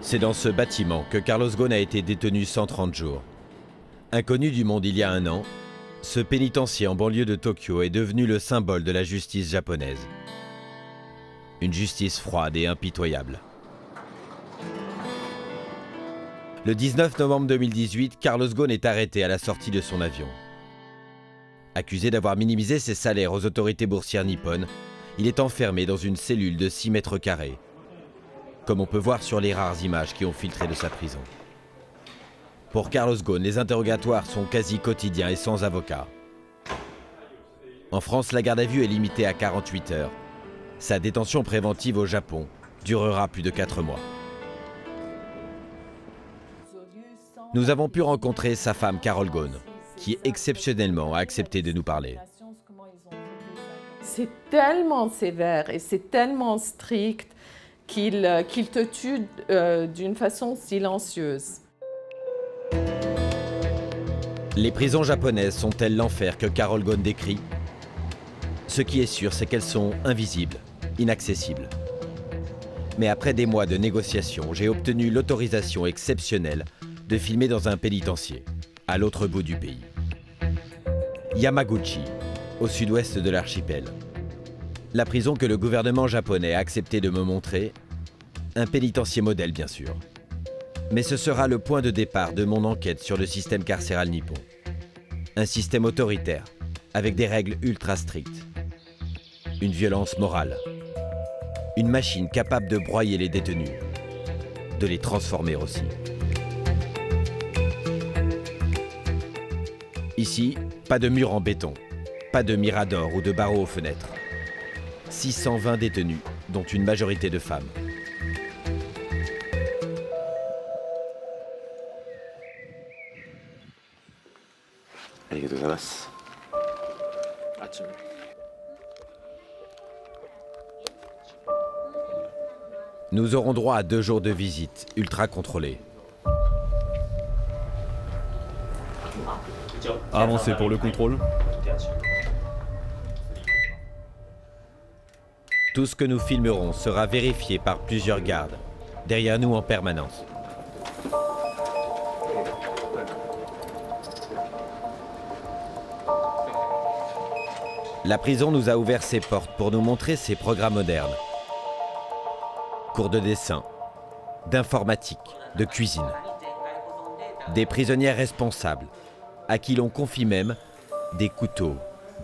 C'est dans ce bâtiment que Carlos Ghosn a été détenu 130 jours. Inconnu du monde il y a un an, ce pénitencier en banlieue de Tokyo est devenu le symbole de la justice japonaise. Une justice froide et impitoyable. Le 19 novembre 2018, Carlos Ghosn est arrêté à la sortie de son avion. Accusé d'avoir minimisé ses salaires aux autorités boursières nippones, il est enfermé dans une cellule de 6 mètres carrés, comme on peut voir sur les rares images qui ont filtré de sa prison. Pour Carlos Ghosn, les interrogatoires sont quasi quotidiens et sans avocat. En France, la garde à vue est limitée à 48 heures. Sa détention préventive au Japon durera plus de 4 mois. Nous avons pu rencontrer sa femme Carole Ghosn, qui exceptionnellement a accepté de nous parler. C'est tellement sévère et c'est tellement strict qu'il te tue d'une façon silencieuse. Les prisons japonaises sont-elles l'enfer que Carole Ghosn décrit? Ce qui est sûr, c'est qu'elles sont invisibles, inaccessibles. Mais après des mois de négociations, j'ai obtenu l'autorisation exceptionnelle de filmer dans un pénitencier, à l'autre bout du pays. Yamaguchi, au sud-ouest de l'archipel. La prison que le gouvernement japonais a accepté de me montrer, un pénitencier modèle bien sûr. Mais ce sera le point de départ de mon enquête sur le système carcéral nippon. Un système autoritaire, avec des règles ultra strictes. Une violence morale. Une machine capable de broyer les détenus, de les transformer aussi. Ici, pas de mur en béton, pas de mirador ou de barreaux aux fenêtres. 620 détenus, dont une majorité de femmes. Nous aurons droit à 2 jours de visite, ultra contrôlés. Avancez pour le contrôle. Tout ce que nous filmerons sera vérifié par plusieurs gardes, derrière nous en permanence. La prison nous a ouvert ses portes pour nous montrer ses programmes modernes. Cours de dessin, d'informatique, de cuisine. Des prisonnières responsables, à qui l'on confie même des couteaux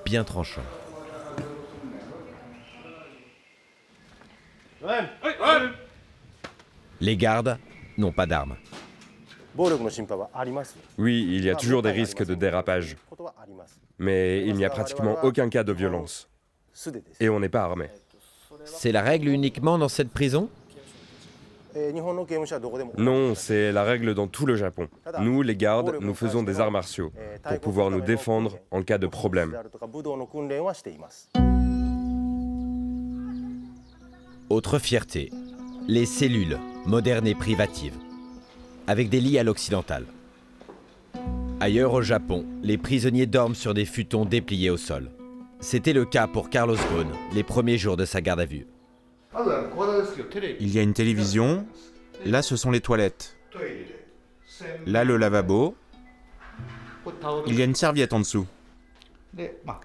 bien tranchants. Les gardes n'ont pas d'armes. Oui, il y a toujours des risques de dérapage. Mais il n'y a pratiquement aucun cas de violence. Et on n'est pas armé. C'est la règle uniquement dans cette prison? Non, c'est la règle dans tout le Japon. Nous, les gardes, nous faisons des arts martiaux pour pouvoir nous défendre en cas de problème. Autre fierté, les cellules, modernes et privatives, avec des lits à l'occidental. Ailleurs au Japon, les prisonniers dorment sur des futons dépliés au sol. C'était le cas pour Carlos Ghosn, les premiers jours de sa garde à vue. Il y a une télévision, là ce sont les toilettes, là le lavabo, il y a une serviette en dessous,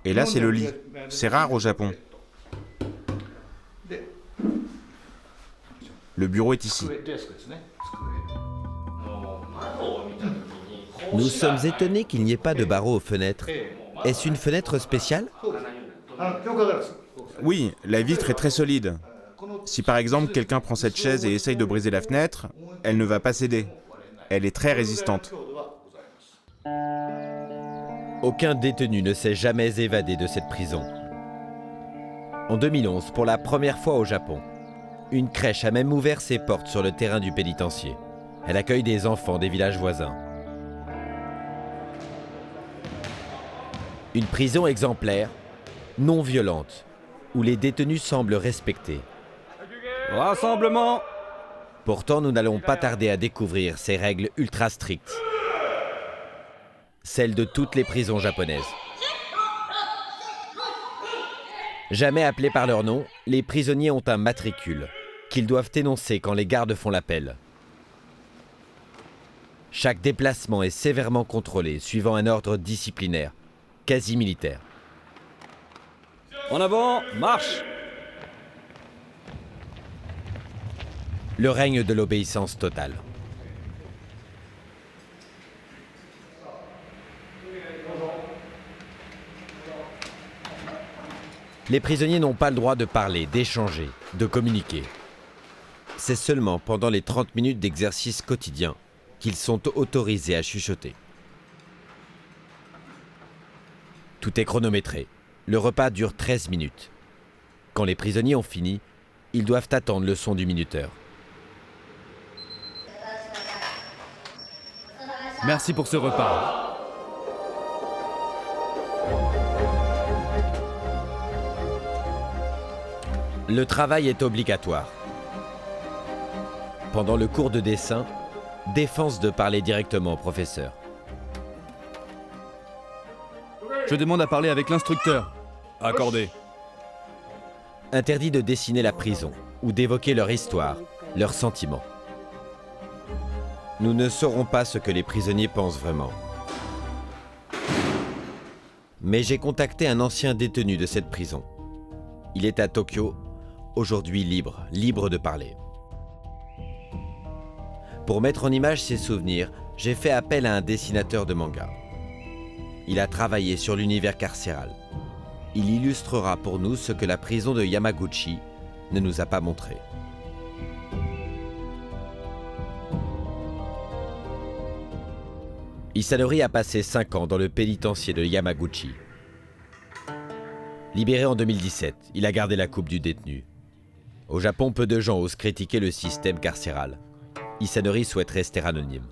et là c'est le lit, c'est rare au Japon. Le bureau est ici. Nous sommes étonnés qu'il n'y ait pas de barreaux aux fenêtres. Est-ce une fenêtre spéciale? Oui, la vitre est très solide. Si par exemple quelqu'un prend cette chaise et essaye de briser la fenêtre, elle ne va pas céder. Elle est très résistante. Aucun détenu ne s'est jamais évadé de cette prison. En 2011, pour la première fois au Japon, une crèche a même ouvert ses portes sur le terrain du pénitencier. Elle accueille des enfants des villages voisins. Une prison exemplaire, non violente, où les détenus semblent respectés. Rassemblement! Pourtant, nous n'allons pas tarder à découvrir ces règles ultra strictes. Celles de toutes les prisons japonaises. Jamais appelés par leur nom, les prisonniers ont un matricule qu'ils doivent énoncer quand les gardes font l'appel. Chaque déplacement est sévèrement contrôlé, suivant un ordre disciplinaire, quasi militaire. En avant, marche! Le règne de l'obéissance totale. Les prisonniers n'ont pas le droit de parler, d'échanger, de communiquer. C'est seulement pendant les 30 minutes d'exercice quotidien qu'ils sont autorisés à chuchoter. Tout est chronométré. Le repas dure 13 minutes. Quand les prisonniers ont fini, ils doivent attendre le son du minuteur. Merci pour ce repas. Le travail est obligatoire. Pendant le cours de dessin, défense de parler directement au professeur. Je demande à parler avec l'instructeur. Accordé. Interdit de dessiner la prison ou d'évoquer leur histoire, leurs sentiments. Nous ne saurons pas ce que les prisonniers pensent vraiment. Mais j'ai contacté un ancien détenu de cette prison. Il est à Tokyo, aujourd'hui libre de parler. Pour mettre en image ses souvenirs, j'ai fait appel à un dessinateur de manga. Il a travaillé sur l'univers carcéral. Il illustrera pour nous ce que la prison de Yamaguchi ne nous a pas montré. Isanori a passé 5 ans dans le pénitencier de Yamaguchi. Libéré en 2017, il a gardé la coupe du détenu. Au Japon, peu de gens osent critiquer le système carcéral. Isanori souhaite rester anonyme.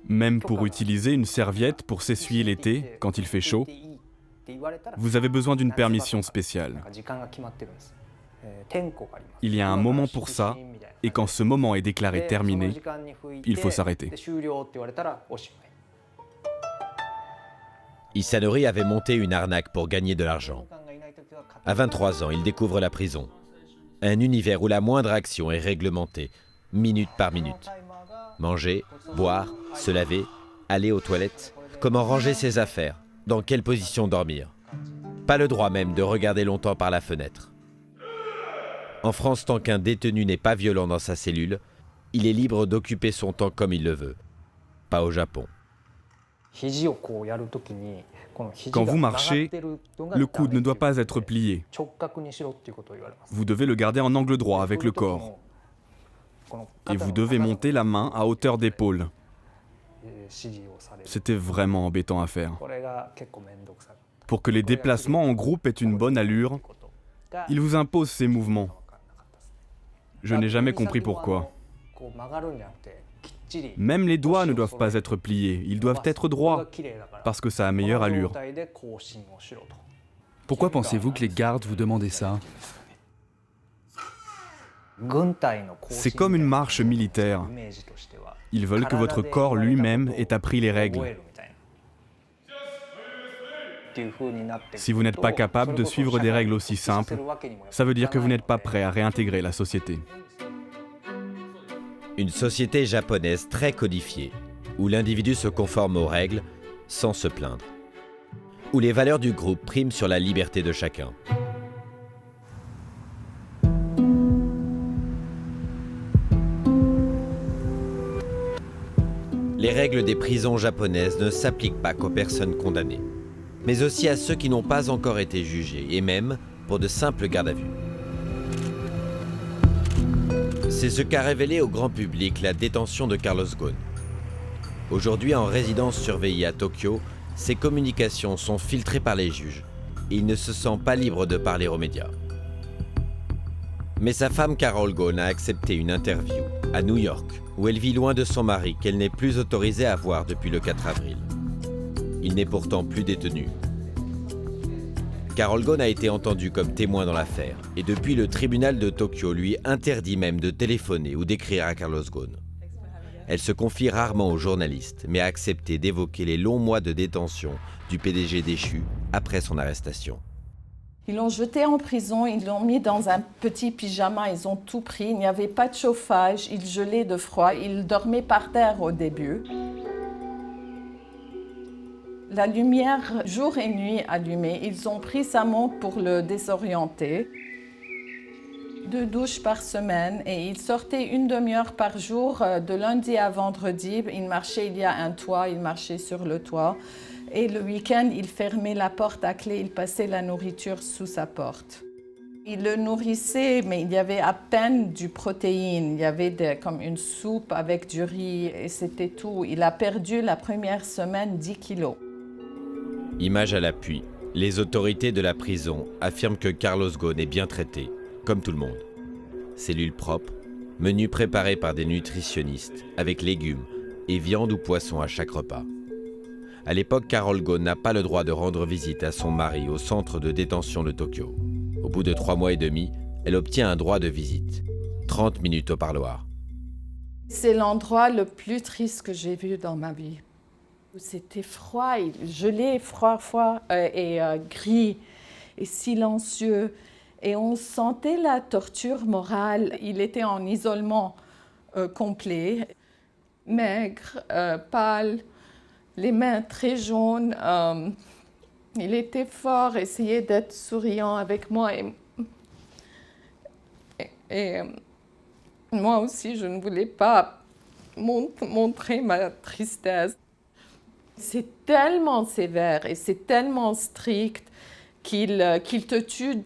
Même pour utiliser une serviette pour s'essuyer l'été, quand il fait chaud, vous avez besoin d'une permission spéciale. Il y a un moment pour ça, et quand ce moment est déclaré terminé, il faut s'arrêter. Isanori avait monté une arnaque pour gagner de l'argent. À 23 ans, il découvre la prison. Un univers où la moindre action est réglementée, minute par minute. Manger, boire, se laver, aller aux toilettes, comment ranger ses affaires, dans quelle position dormir. Pas le droit même de regarder longtemps par la fenêtre. En France, tant qu'un détenu n'est pas violent dans sa cellule, il est libre d'occuper son temps comme il le veut. Pas au Japon. Quand vous marchez, le coude ne doit pas être plié. Vous devez le garder en angle droit avec le corps. Et vous devez monter la main à hauteur d'épaule. C'était vraiment embêtant à faire. Pour que les déplacements en groupe aient une bonne allure, il vous impose ces mouvements. Je n'ai jamais compris pourquoi. Même les doigts ne doivent pas être pliés, ils doivent être droits, parce que ça a meilleure allure. Pourquoi pensez-vous que les gardes vous demandaient ça? C'est comme une marche militaire. Ils veulent que votre corps lui-même ait appris les règles. Si vous n'êtes pas capable de suivre des règles aussi simples, ça veut dire que vous n'êtes pas prêt à réintégrer la société. Une société japonaise très codifiée, où l'individu se conforme aux règles sans se plaindre, où les valeurs du groupe priment sur la liberté de chacun. Les règles des prisons japonaises ne s'appliquent pas qu'aux personnes condamnées, mais aussi à ceux qui n'ont pas encore été jugés, et même pour de simples gardes à vue. C'est ce qu'a révélé au grand public la détention de Carlos Ghosn. Aujourd'hui en résidence surveillée à Tokyo, ses communications sont filtrées par les juges et il ne se sent pas libre de parler aux médias. Mais sa femme Carol Ghosn a accepté une interview à New York, où elle vit loin de son mari qu'elle n'est plus autorisée à voir depuis le 4 avril. Il n'est pourtant plus détenu. Carol Ghosn a été entendue comme témoin dans l'affaire, et depuis le tribunal de Tokyo lui interdit même de téléphoner ou d'écrire à Carlos Ghosn. Elle se confie rarement aux journalistes, mais a accepté d'évoquer les longs mois de détention du PDG déchu après son arrestation. Ils l'ont jeté en prison, ils l'ont mis dans un petit pyjama, ils ont tout pris, il n'y avait pas de chauffage, il gelait de froid, il dormait par terre au début. La lumière jour et nuit allumée, ils ont pris sa montre pour le désorienter. 2 douches par semaine et il sortait une demi-heure par jour de lundi à vendredi. Il marchait, il y a un toit, il marchait sur le toit. Et le week-end, il fermait la porte à clé, il passait la nourriture sous sa porte. Il le nourrissait, mais il y avait à peine du protéine. Il y avait comme une soupe avec du riz et c'était tout. Il a perdu la première semaine 10 kilos. Image à l'appui, les autorités de la prison affirment que Carlos Ghosn est bien traité, comme tout le monde. Cellules propres, menus préparés par des nutritionnistes, avec légumes et viande ou poisson à chaque repas. À l'époque, Carol Ghosn n'a pas le droit de rendre visite à son mari au centre de détention de Tokyo. Au bout de 3 mois et demi, elle obtient un droit de visite. 30 minutes au parloir. C'est l'endroit le plus triste que j'ai vu dans ma vie. C'était froid, gelé, froid et gris et silencieux. Et on sentait la torture morale. Il était en isolement complet, maigre, pâle, les mains très jaunes. Il était fort, essayait d'être souriant avec moi. Et moi aussi, je ne voulais pas montrer ma tristesse. C'est tellement sévère et c'est tellement strict qu'il te tue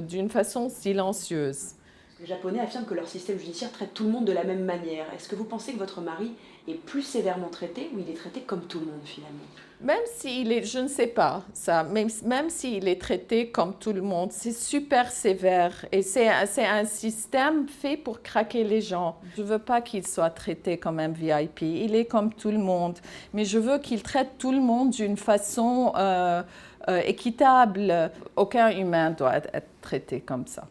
d'une façon silencieuse. Les Japonais affirment que leur système judiciaire traite tout le monde de la même manière. Est-ce que vous pensez que votre mari est plus sévèrement traité ou il est traité comme tout le monde finalement? Même s'il est, je ne sais pas ça, même s'il est traité comme tout le monde, c'est super sévère et c'est un système fait pour craquer les gens. Je ne veux pas qu'il soit traité comme un VIP, il est comme tout le monde, mais je veux qu'il traite tout le monde d'une façon équitable. Aucun humain doit être traité comme ça.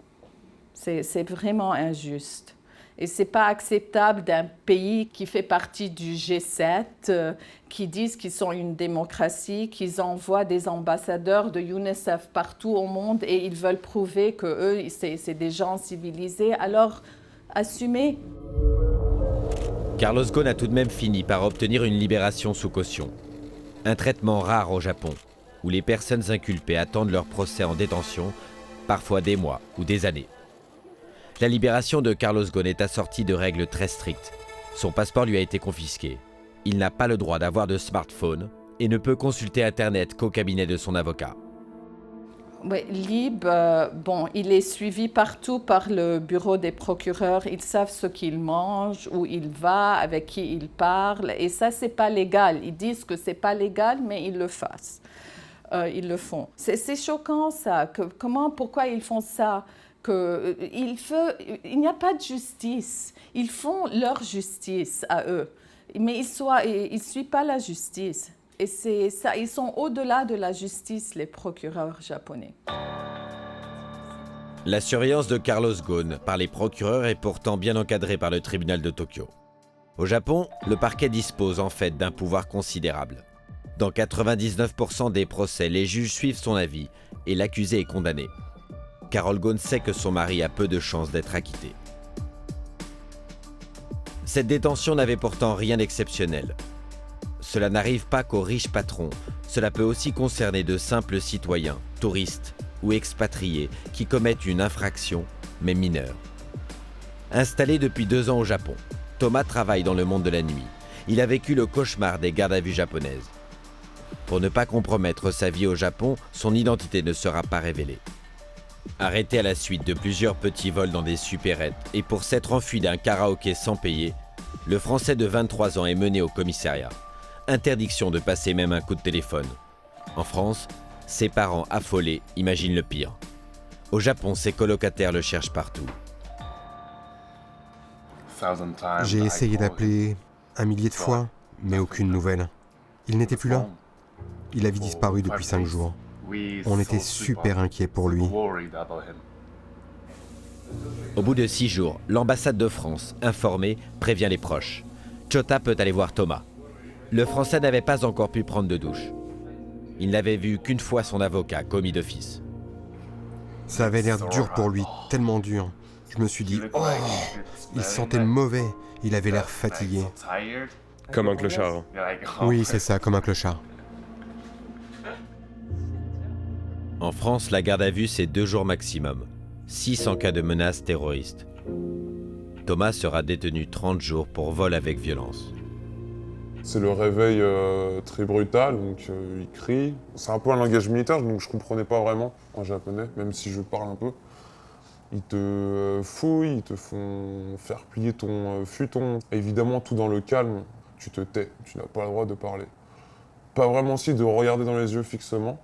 C'est vraiment injuste. Et ce n'est pas acceptable d'un pays qui fait partie du G7, qui disent qu'ils sont une démocratie, qu'ils envoient des ambassadeurs de UNICEF partout au monde et ils veulent prouver qu'eux, c'est des gens civilisés. Alors, assumez. Carlos Ghosn a tout de même fini par obtenir une libération sous caution. Un traitement rare au Japon, où les personnes inculpées attendent leur procès en détention, parfois des mois ou des années. La libération de Carlos Ghosn est assortie de règles très strictes. Son passeport lui a été confisqué. Il n'a pas le droit d'avoir de smartphone et ne peut consulter Internet qu'au cabinet de son avocat. Oui, libre, il est suivi partout par le bureau des procureurs. Ils savent ce qu'il mange, où il va, avec qui il parle. Et ça, c'est pas légal. Ils disent que c'est pas légal, mais ils le fassent. Ils le font. C'est choquant, ça. Pourquoi ils font ça? Il n'y a pas de justice. Ils font leur justice à eux, mais ils ne suivent pas la justice. Et c'est ça, ils sont au-delà de la justice, les procureurs japonais. La surveillance de Carlos Ghosn par les procureurs est pourtant bien encadrée par le tribunal de Tokyo. Au Japon, le parquet dispose en fait d'un pouvoir considérable. Dans 99% des procès, les juges suivent son avis et l'accusé est condamné. Carol Ghosn sait que son mari a peu de chances d'être acquitté. Cette détention n'avait pourtant rien d'exceptionnel. Cela n'arrive pas qu'aux riches patrons, cela peut aussi concerner de simples citoyens, touristes ou expatriés qui commettent une infraction, mais mineure. Installé depuis 2 ans au Japon, Thomas travaille dans le monde de la nuit. Il a vécu le cauchemar des gardes à vue japonaises. Pour ne pas compromettre sa vie au Japon, son identité ne sera pas révélée. Arrêté à la suite de plusieurs petits vols dans des supérettes et pour s'être enfui d'un karaoké sans payer, le Français de 23 ans est mené au commissariat. Interdiction de passer même un coup de téléphone. En France, ses parents affolés imaginent le pire. Au Japon, ses colocataires le cherchent partout. J'ai essayé d'appeler 1 millier de fois, mais aucune nouvelle. Il n'était plus là. Il avait disparu depuis 5 jours. On était super inquiets pour lui. Au bout de 6 jours, l'ambassade de France, informée, prévient les proches. Chota peut aller voir Thomas. Le Français n'avait pas encore pu prendre de douche. Il n'avait vu qu'une fois son avocat, commis d'office. Ça avait l'air dur pour lui, tellement dur. Je me suis dit, oh, il se sentait mauvais, il avait l'air fatigué. Comme un clochard. Oui, c'est ça, comme un clochard. En France, la garde à vue, c'est 2 jours maximum. 6 en cas de menace terroriste. Thomas sera détenu 30 jours pour vol avec violence. C'est le réveil très brutal, donc il crie. C'est un peu un langage militaire, donc je comprenais pas vraiment en japonais, même si je parle un peu. Ils te fouillent, ils te font faire plier ton futon. Évidemment, tout dans le calme, tu te tais, tu n'as pas le droit de parler. Pas vraiment aussi de regarder dans les yeux fixement.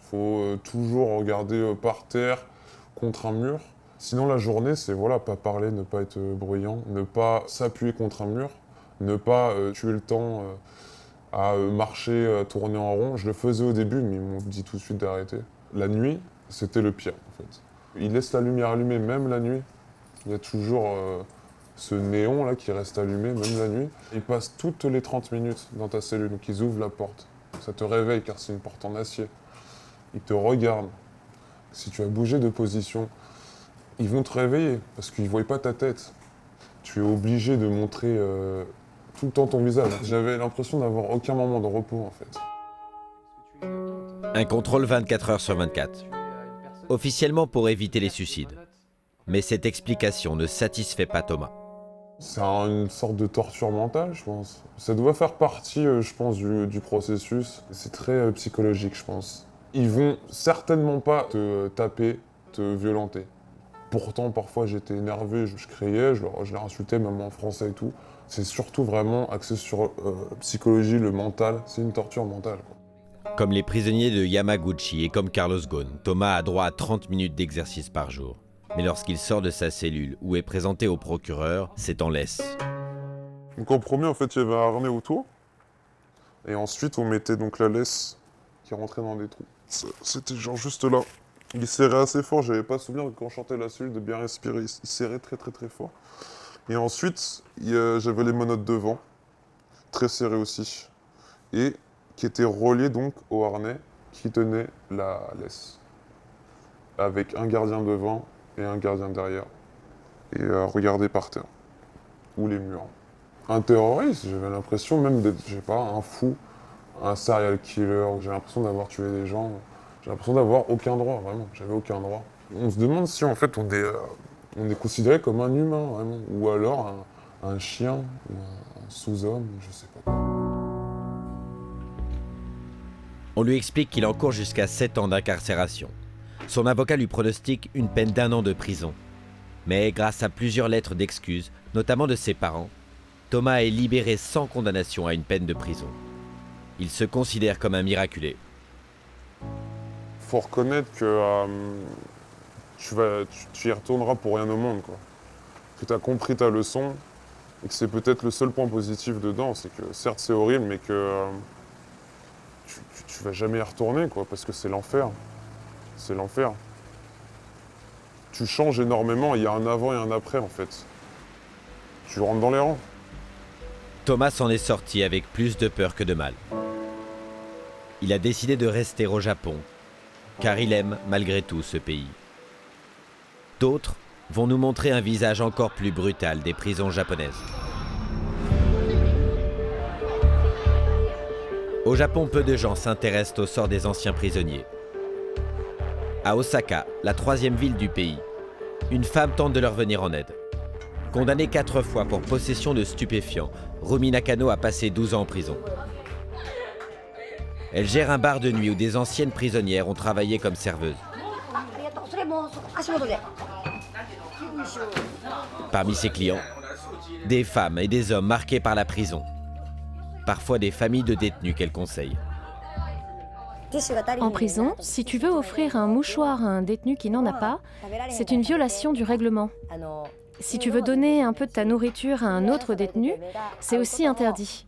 Il faut toujours regarder par terre, contre un mur. Sinon, la journée, c'est voilà, pas parler, ne pas être bruyant, ne pas s'appuyer contre un mur, ne pas tuer le temps à marcher, à tourner en rond. Je le faisais au début, mais ils m'ont dit tout de suite d'arrêter. La nuit, c'était le pire, en fait. Ils laissent la lumière allumée, même la nuit. Il y a toujours ce néon là qui reste allumé, même la nuit. Ils passent toutes les 30 minutes dans ta cellule, donc ils ouvrent la porte. Ça te réveille car c'est une porte en acier. Ils te regardent. Si tu as bougé de position, ils vont te réveiller parce qu'ils ne voient pas ta tête. Tu es obligé de montrer tout le temps ton visage. J'avais l'impression d'avoir aucun moment de repos en fait. Un contrôle 24 heures sur 24. Officiellement pour éviter les suicides. Mais cette explication ne satisfait pas Thomas. C'est une sorte de torture mentale, je pense. Ça doit faire partie, je pense, du processus. C'est très psychologique, je pense. Ils vont certainement pas te taper, te violenter. Pourtant, parfois, j'étais énervé, je criais, je les insultais, même en français et tout. C'est surtout vraiment axé sur psychologie, le mental. C'est une torture mentale, quoi. Comme les prisonniers de Yamaguchi et comme Carlos Ghosn, Thomas a droit à 30 minutes d'exercice par jour. Mais lorsqu'il sort de sa cellule ou est présenté au procureur, c'est en laisse. Donc en premier, en fait, il y avait un harnais autour. Et ensuite, on mettait donc la laisse qui rentrait dans des trous. C'était genre juste là. Il serrait assez fort, j'avais pas souvenir que quand je chantais la cellule de bien respirer. Il serrait très très très fort. Et ensuite, j'avais les menottes devant, très serrées aussi. Et qui étaient reliées donc au harnais qui tenait la laisse. Avec un gardien devant et un gardien derrière. Et regarder par terre. Ou les murs. Un terroriste, j'avais l'impression même d'être, je sais pas, un fou, un serial killer. J'ai l'impression d'avoir tué des gens. J'ai l'impression d'avoir aucun droit, vraiment. J'avais aucun droit. On se demande si en fait on est considéré comme un humain, vraiment. Ou alors un chien, ou un sous-homme, je sais pas. On lui explique qu'il encourt jusqu'à 7 ans d'incarcération. Son avocat lui pronostique une peine d'1 an de prison. Mais grâce à plusieurs lettres d'excuses, notamment de ses parents, Thomas est libéré sans condamnation à une peine de prison. Il se considère comme un miraculé. Faut reconnaître que tu y retourneras pour rien au monde, quoi. Que tu as compris ta leçon et que c'est peut-être le seul point positif dedans, c'est que certes c'est horrible, mais que tu vas jamais y retourner, quoi, parce que c'est l'enfer. C'est l'enfer. Tu changes énormément, il y a un avant et un après en fait. Tu rentres dans les rangs. Thomas s'en est sorti avec plus de peur que de mal. Il a décidé de rester au Japon, car il aime malgré tout ce pays. D'autres vont nous montrer un visage encore plus brutal des prisons japonaises. Au Japon, peu de gens s'intéressent au sort des anciens prisonniers. À Osaka, la 3e ville du pays, une femme tente de leur venir en aide. Condamnée 4 fois pour possession de stupéfiants, Rumi Nakano a passé 12 ans en prison. Elle gère un bar de nuit où des anciennes prisonnières ont travaillé comme serveuses. Parmi ses clients, des femmes et des hommes marqués par la prison. Parfois des familles de détenus qu'elle conseille. En prison, si tu veux offrir un mouchoir à un détenu qui n'en a pas, c'est une violation du règlement. Si tu veux donner un peu de ta nourriture à un autre détenu, c'est aussi interdit.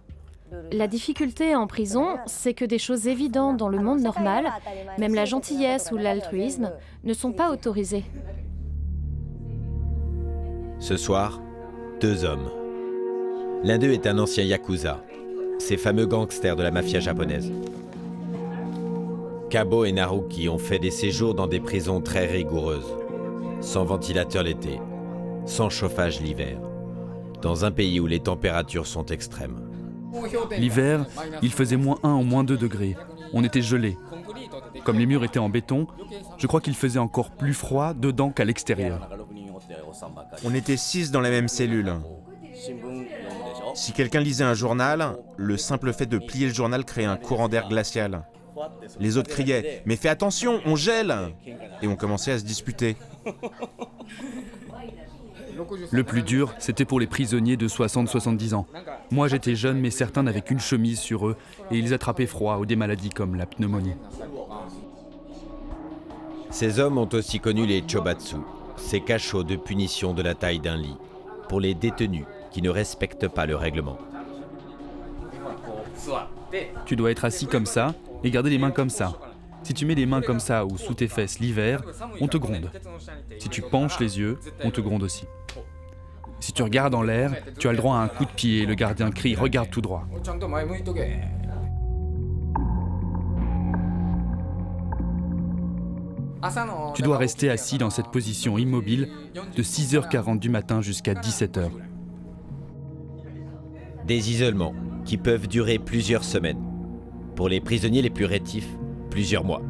La difficulté en prison, c'est que des choses évidentes dans le monde normal, même la gentillesse ou l'altruisme, ne sont pas autorisées. Ce soir, 2 hommes. L'un d'eux est un ancien yakuza, ces fameux gangsters de la mafia japonaise. Kabo et Naruki ont fait des séjours dans des prisons très rigoureuses, sans ventilateur l'été, sans chauffage l'hiver, dans un pays où les températures sont extrêmes. L'hiver, il faisait -1 ou -2 degrés. On était gelés. Comme les murs étaient en béton, je crois qu'il faisait encore plus froid dedans qu'à l'extérieur. On était 6 dans la même cellule. Si quelqu'un lisait un journal, le simple fait de plier le journal créait un courant d'air glacial. Les autres criaient « Mais fais attention, on gèle !» Et on commençait à se disputer. Le plus dur, c'était pour les prisonniers de 60-70 ans. Moi, j'étais jeune, mais certains n'avaient qu'une chemise sur eux et ils attrapaient froid ou des maladies comme la pneumonie. Ces hommes ont aussi connu les chobatsu, ces cachots de punition de la taille d'un lit, pour les détenus qui ne respectent pas le règlement. Tu dois être assis comme ça et garder les mains comme ça. Si tu mets les mains comme ça ou sous tes fesses l'hiver, on te gronde. Si tu penches les yeux, on te gronde aussi. Si tu regardes en l'air, tu as le droit à un coup de pied et le gardien crie « Regarde tout droit ». Tu dois rester assis dans cette position immobile de 6h40 du matin jusqu'à 17h. Des isolements qui peuvent durer plusieurs semaines. Pour les prisonniers les plus rétifs, plusieurs mois.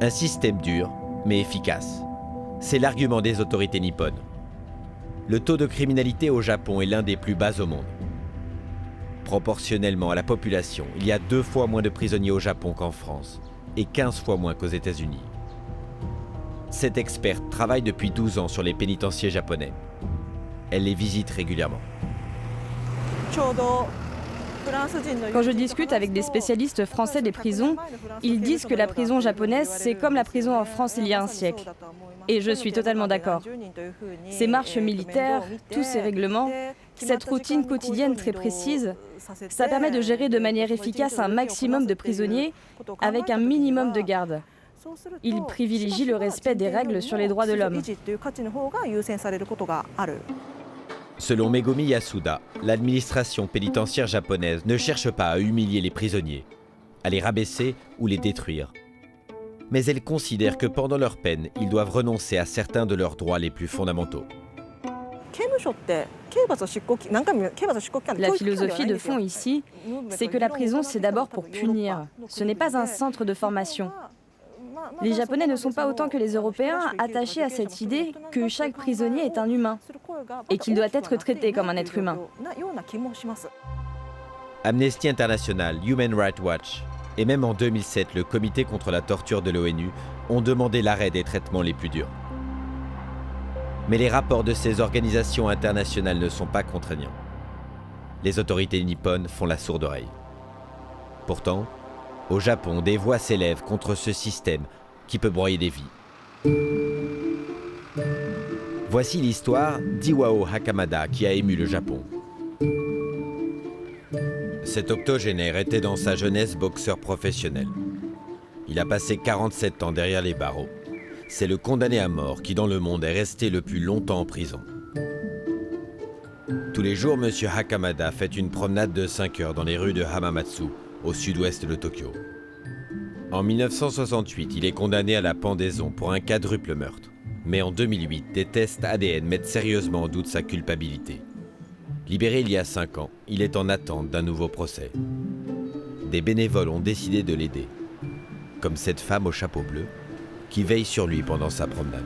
Un système dur, mais efficace. C'est l'argument des autorités nippones. Le taux de criminalité au Japon est l'un des plus bas au monde. Proportionnellement à la population, il y a 2 fois moins de prisonniers au Japon qu'en France et 15 fois moins qu'aux États-Unis. Cette experte travaille depuis 12 ans sur les pénitenciers japonais. Elle les visite régulièrement. Quand je discute avec des spécialistes français des prisons, ils disent que la prison japonaise, c'est comme la prison en France il y a un siècle. Et je suis totalement d'accord. Ces marches militaires, tous ces règlements, cette routine quotidienne très précise, ça permet de gérer de manière efficace un maximum de prisonniers avec un minimum de garde. Ils privilégient le respect des règles sur les droits de l'homme. Selon Megumi Yasuda, l'administration pénitentiaire japonaise ne cherche pas à humilier les prisonniers, à les rabaisser ou les détruire. Mais elle considère que pendant leur peine, ils doivent renoncer à certains de leurs droits les plus fondamentaux. La philosophie de fond ici, c'est que la prison, c'est d'abord pour punir. Ce n'est pas un centre de formation. Les Japonais ne sont pas autant que les Européens attachés à cette idée que chaque prisonnier est un humain et qu'il doit être traité comme un être humain. Amnesty International, Human Rights Watch et même en 2007, le Comité contre la torture de l'ONU ont demandé l'arrêt des traitements les plus durs. Mais les rapports de ces organisations internationales ne sont pas contraignants. Les autorités nippones font la sourde oreille. Pourtant, au Japon, des voix s'élèvent contre ce système qui peut broyer des vies. Voici l'histoire d'Iwao Hakamada qui a ému le Japon. Cet octogénaire était dans sa jeunesse boxeur professionnel. Il a passé 47 ans derrière les barreaux. C'est le condamné à mort qui, dans le monde, est resté le plus longtemps en prison. Tous les jours, M. Hakamada fait une promenade de 5 heures dans les rues de Hamamatsu, au sud-ouest de Tokyo. En 1968, il est condamné à la pendaison pour un quadruple meurtre. Mais en 2008, des tests ADN mettent sérieusement en doute sa culpabilité. Libéré il y a 5 ans, il est en attente d'un nouveau procès. Des bénévoles ont décidé de l'aider, comme cette femme au chapeau bleu qui veille sur lui pendant sa promenade.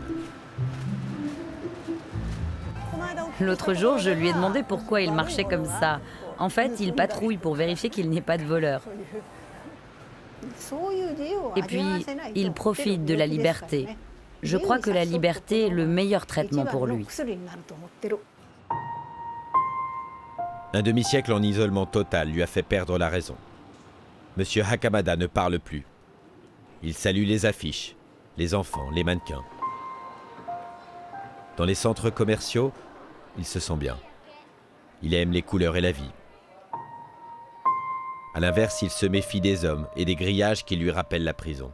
L'autre jour, je lui ai demandé pourquoi il marchait comme ça. En fait, il patrouille pour vérifier qu'il n'y ait pas de voleurs. Et puis, il profite de la liberté. Je crois que la liberté est le meilleur traitement pour lui. Un demi-siècle en isolement total lui a fait perdre la raison. Monsieur Hakamada ne parle plus. Il salue les affiches, les enfants, les mannequins. Dans les centres commerciaux, il se sent bien. Il aime les couleurs et la vie. À l'inverse, il se méfie des hommes et des grillages qui lui rappellent la prison.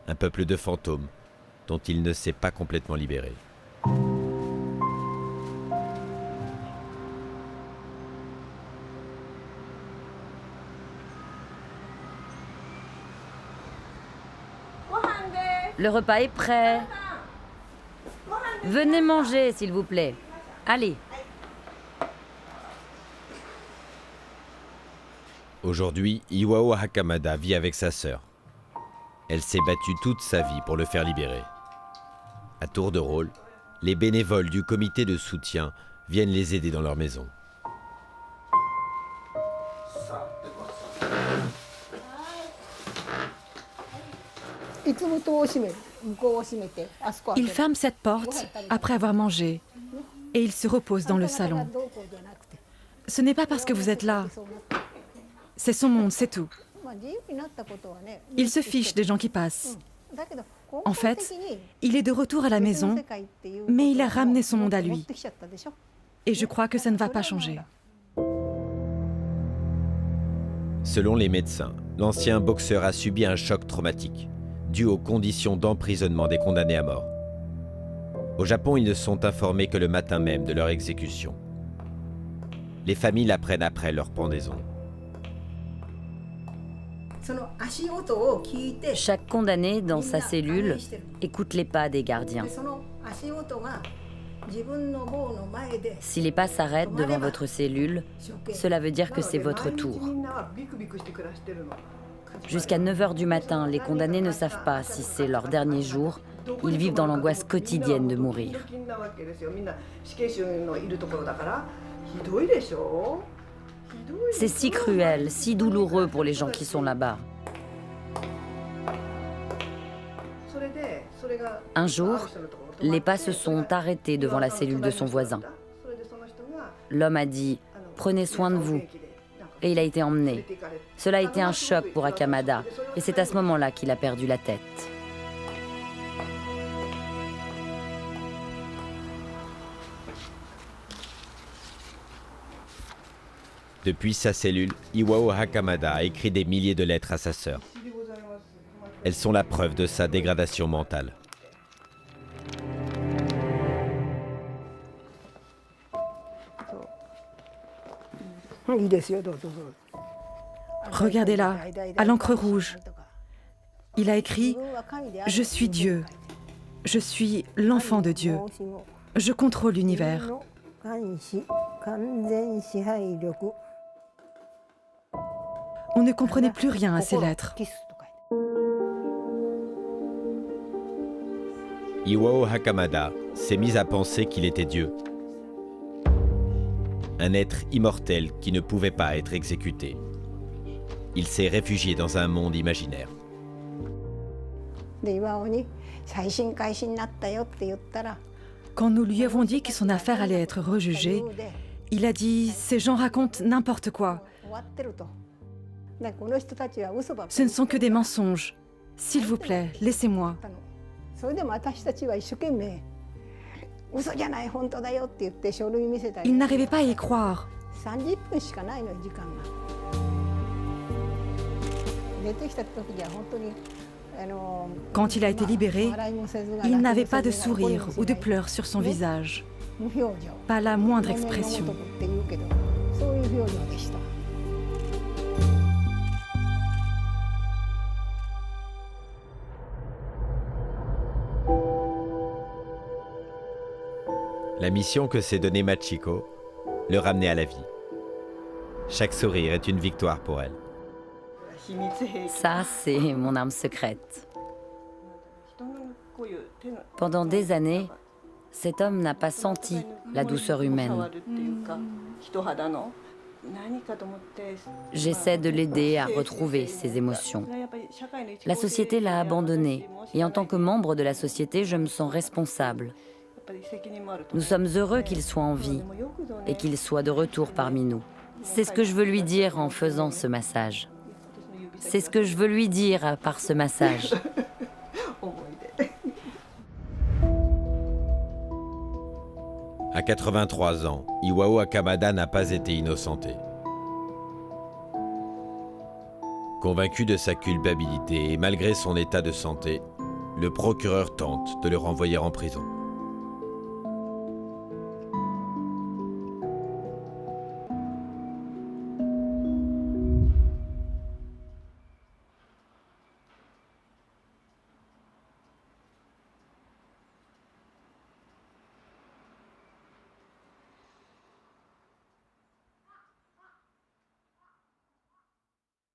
un peuple de fantômes dont il ne s'est pas complètement libéré. Le repas est prêt. Venez manger, s'il vous plaît. Allez. Aujourd'hui, Iwao Hakamada vit avec sa sœur. Elle s'est battue toute sa vie pour le faire libérer. À tour de rôle, les bénévoles du comité de soutien viennent les aider dans leur maison. Il ferme cette porte après avoir mangé et il se repose dans le salon. Ce n'est pas parce que vous êtes là. C'est son monde, c'est tout. Il se fiche des gens qui passent. En fait, il est de retour à la maison, mais il a ramené son monde à lui. Et je crois que ça ne va pas changer. Selon les médecins, l'ancien boxeur a subi un choc traumatique, dû aux conditions d'emprisonnement des condamnés à mort. Au Japon, ils ne sont informés que le matin même de leur exécution. Les familles l'apprennent après leur pendaison. Chaque condamné dans sa cellule écoute les pas des gardiens. Si les pas s'arrêtent devant votre cellule, cela veut dire que c'est votre tour. Jusqu'à 9 h du matin, les condamnés ne savent pas si c'est leur dernier jour. Ils vivent dans l'angoisse quotidienne de mourir. C'est si cruel, si douloureux pour les gens qui sont là-bas. Un jour, les pas se sont arrêtés devant la cellule de son voisin. L'homme a dit « Prenez soin de vous ». Et il a été emmené. Cela a été un choc pour Hakamada, et c'est à ce moment-là qu'il a perdu la tête. Depuis sa cellule, Iwao Hakamada a écrit des milliers de lettres à sa sœur. Elles sont la preuve de sa dégradation mentale. Regardez-là, à l'encre rouge. Il a écrit « Je suis Dieu. Je suis l'enfant de Dieu. Je contrôle l'univers. » On ne comprenait plus rien à ces lettres. Iwao Hakamada s'est mis à penser qu'il était Dieu. Un être immortel qui ne pouvait pas être exécuté. Il s'est réfugié dans un monde imaginaire. Quand nous lui avons dit que son affaire allait être rejugée, il a dit « Ces gens racontent n'importe quoi. Ce ne sont que des mensonges. S'il vous plaît, laissez-moi. » Il n'arrivait pas à y croire. Quand il a été libéré, il n'avait pas de sourire ou de pleurs sur son visage. Pas la moindre expression. La mission que s'est donnée Machiko, le ramener à la vie. Chaque sourire est une victoire pour elle. Ça, c'est mon arme secrète. Pendant des années, cet homme n'a pas senti la douceur humaine. J'essaie de l'aider à retrouver ses émotions. La société l'a abandonné et en tant que membre de la société, je me sens responsable. Nous sommes heureux qu'il soit en vie et qu'il soit de retour parmi nous. C'est ce que je veux lui dire en faisant ce massage. C'est ce que je veux lui dire par ce massage. À 83 ans, Iwao Hakamada n'a pas été innocenté. Convaincu de sa culpabilité et malgré son état de santé, le procureur tente de le renvoyer en prison.